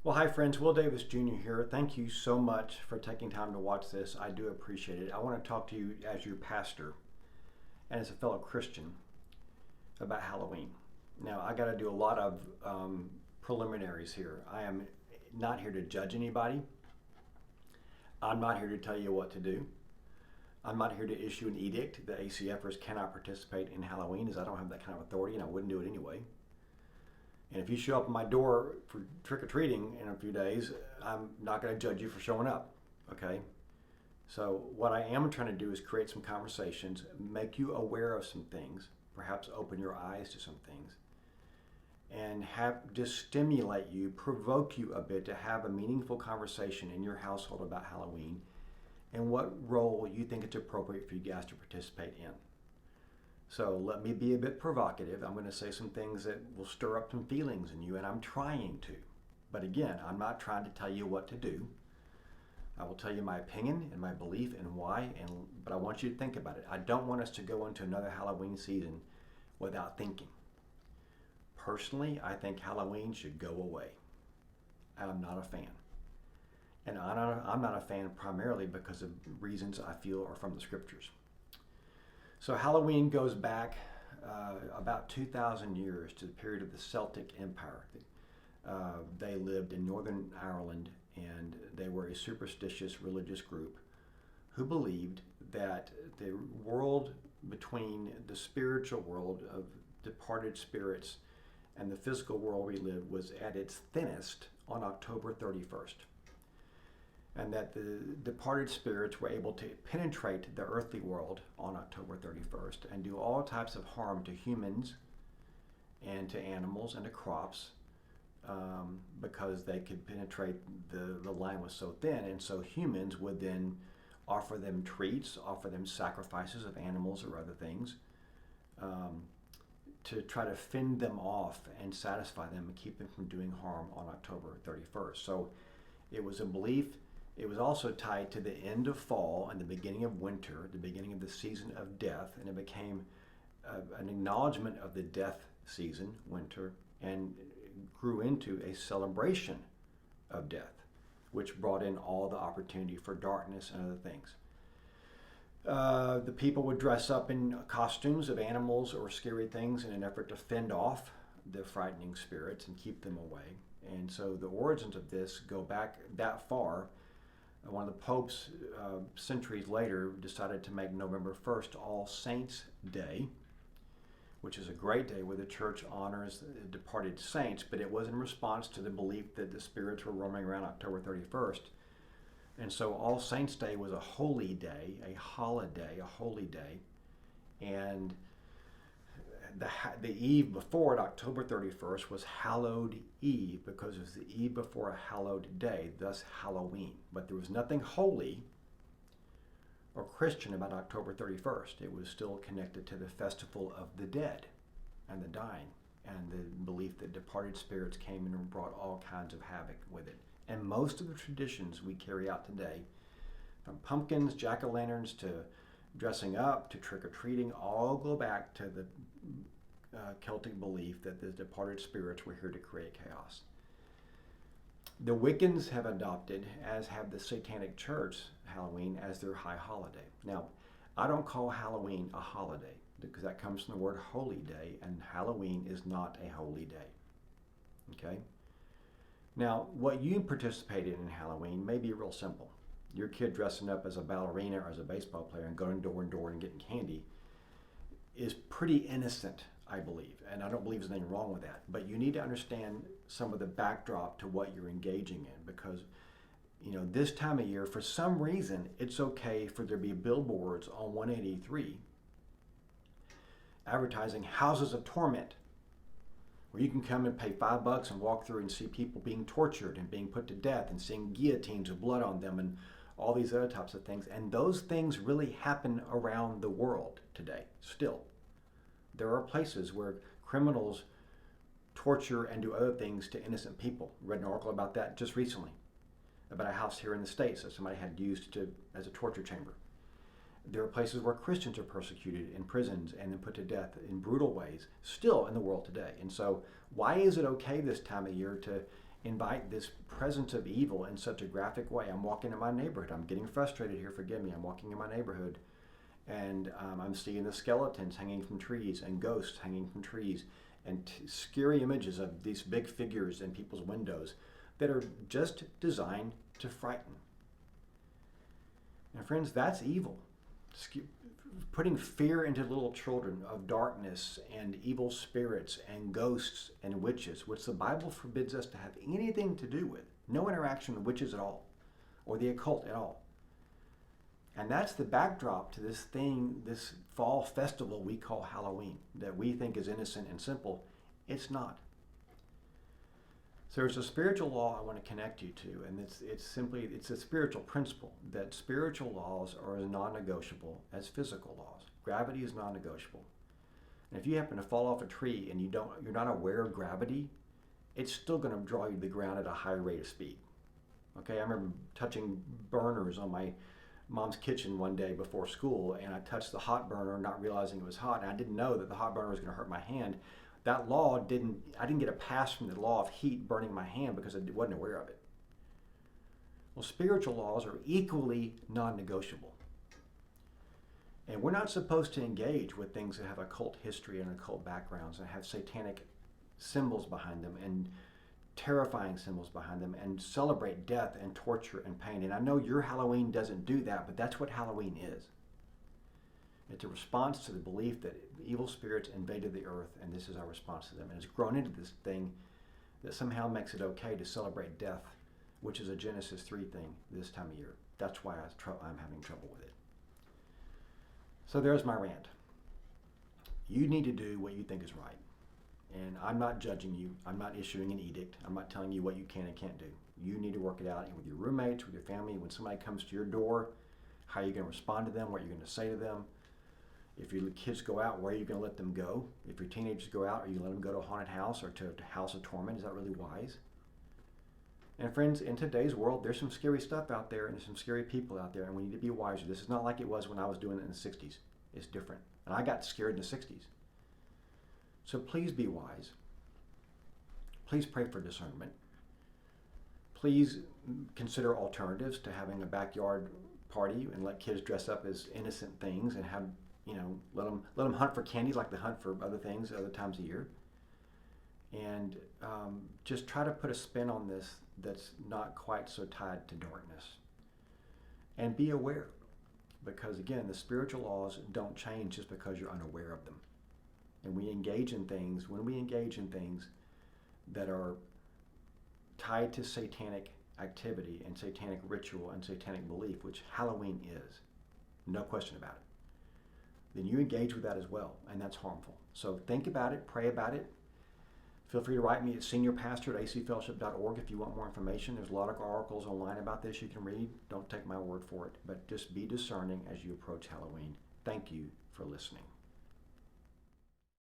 Well, hi friends, Will Davis Jr. here. Thank you so much for taking time to watch this. I do appreciate it. I want to talk to you as your pastor and as a fellow Christian about Halloween. Now, I got to do a lot of preliminaries here. I am not here to judge anybody. I'm not here to tell you what to do. I'm not here to issue an edict that ACFers cannot participate in Halloween, as I don't have that kind of authority and I wouldn't do it anyway. And if you show up at my door for trick-or-treating in a few days, I'm not going to judge you for showing up, okay? So what I am trying to do is create some conversations, make you aware of some things, perhaps open your eyes to some things, and just stimulate you, provoke you a bit to have a meaningful conversation in your household about Halloween and what role you think it's appropriate for you guys to participate in. So let me be a bit provocative. I'm going to say some things that will stir up some feelings in you, and I'm trying to. But again, I'm not trying to tell you what to do. I will tell you my opinion and my belief and why, but I want you to think about it. I don't want us to go into another Halloween season without thinking. Personally, I think Halloween should go away. I'm not a fan. And I'm not a fan primarily because of reasons I feel are from the scriptures. So Halloween goes back about 2,000 years to the period of the Celtic Empire. They lived in Northern Ireland, and they were a superstitious religious group who believed that the world between the spiritual world of departed spirits and the physical world we live was at its thinnest on October 31st. And that the departed spirits were able to penetrate the earthly world on October 31st and do all types of harm to humans and to animals and to crops because they could penetrate, the line was so thin. And so humans would then offer them treats, offer them sacrifices of animals or other things to try to fend them off and satisfy them and keep them from doing harm on October 31st. So it was a belief. It was also tied to the end of fall and the beginning of winter, the beginning of the season of death, and it became an acknowledgement of the death season, winter, and grew into a celebration of death, which brought in all the opportunity for darkness and other things. The people would dress up in costumes of animals or scary things in an effort to fend off the frightening spirits and keep them away. And so the origins of this go back that far. One of the popes, centuries later, decided to make November 1st All Saints' Day, which is a great day where the church honors the departed saints, but it was in response to the belief that the spirits were roaming around October 31st. And so All Saints' Day was a holy day, a holiday, a holy day. And the eve before it, October 31st, was Hallowed Eve because it was the eve before a hallowed day, thus Halloween. But there was nothing holy or Christian about October 31st. It was still connected to the festival of the dead and the dying and the belief that departed spirits came and brought all kinds of havoc with it. And most of the traditions we carry out today, from pumpkins, jack-o'-lanterns, to dressing up, to trick-or-treating, all go back to the Celtic belief that the departed spirits were here to create chaos. The Wiccans have adopted, as have the Satanic Church, Halloween as their high holiday. Now, I don't call Halloween a holiday because that comes from the word holy day, and Halloween is not a holy day. Okay? Now, what you participate in Halloween may be real simple. Your kid dressing up as a ballerina or as a baseball player and going door and door and getting candy is pretty innocent, I believe, and I don't believe there's anything wrong with that. But you need to understand some of the backdrop to what you're engaging in, because this time of year, for some reason, it's okay for there to be billboards on 183 advertising houses of torment, where you can come and pay $5 and walk through and see people being tortured and being put to death and seeing guillotines with blood on them and all these other types of things. And those things really happen around the world today, still. There are places where criminals torture and do other things to innocent people. I read an article about that just recently, about a house here in the States that somebody had used as a torture chamber. There are places where Christians are persecuted in prisons and then put to death in brutal ways, still in the world today. And so why is it okay this time of year to invite this presence of evil in such a graphic way. I'm walking in my neighborhood. I'm getting frustrated here. Forgive me. I'm walking in my neighborhood, and I'm seeing the skeletons hanging from trees and ghosts hanging from trees and scary images of these big figures in people's windows that are just designed to frighten. Now, friends, that's evil. Putting fear into little children of darkness and evil spirits and ghosts and witches, which the Bible forbids us to have anything to do with. No interaction with witches at all, or the occult at all. And that's the backdrop to this thing, this fall festival we call Halloween, that we think is innocent and simple. It's not. So there's a spiritual law I want to connect you to, and it's a spiritual principle that spiritual laws are as non-negotiable as physical laws. Gravity is non-negotiable. And if you happen to fall off a tree and you're not aware of gravity, it's still going to draw you to the ground at a high rate of speed. Okay, I remember touching burners on my mom's kitchen one day before school, and I touched the hot burner not realizing it was hot, and I didn't know that the hot burner was going to hurt my hand. That law I didn't get a pass from the law of heat burning my hand because I wasn't aware of it. Well, spiritual laws are equally non-negotiable. And we're not supposed to engage with things that have occult history and occult backgrounds and have satanic symbols behind them and terrifying symbols behind them and celebrate death and torture and pain. And I know your Halloween doesn't do that, but that's what Halloween is. It's a response to the belief that evil spirits invaded the earth, and this is our response to them. And it's grown into this thing that somehow makes it okay to celebrate death, which is a Genesis 3 thing this time of year. That's why I'm having trouble with it. So there's my rant. You need to do what you think is right. And I'm not judging you. I'm not issuing an edict. I'm not telling you what you can and can't do. You need to work it out with your roommates, with your family. When somebody comes to your door, how are you going to respond to them? What are you going to say to them? If your kids go out, where are you going to let them go? If your teenagers go out, are you going to let them go to a haunted house or to a house of torment? Is that really wise? And friends, in today's world, there's some scary stuff out there and there's some scary people out there, and we need to be wiser. This is not like it was when I was doing it in the 60s. It's different. And I got scared in the 60s. So please be wise. Please pray for discernment. Please consider alternatives to having a backyard party and let kids dress up as innocent things and have, let them hunt for candy like they hunt for other things other times a year. And just try to put a spin on this that's not quite so tied to darkness. And be aware, because again, the spiritual laws don't change just because you're unaware of them. And when we engage in things that are tied to satanic activity and satanic ritual and satanic belief, which Halloween is, no question about it, then you engage with that as well, and that's harmful. So think about it, pray about it. Feel free to write me at seniorpastor@acfellowship.org if you want more information. There's a lot of articles online about this you can read. Don't take my word for it, but just be discerning as you approach Halloween. Thank you for listening.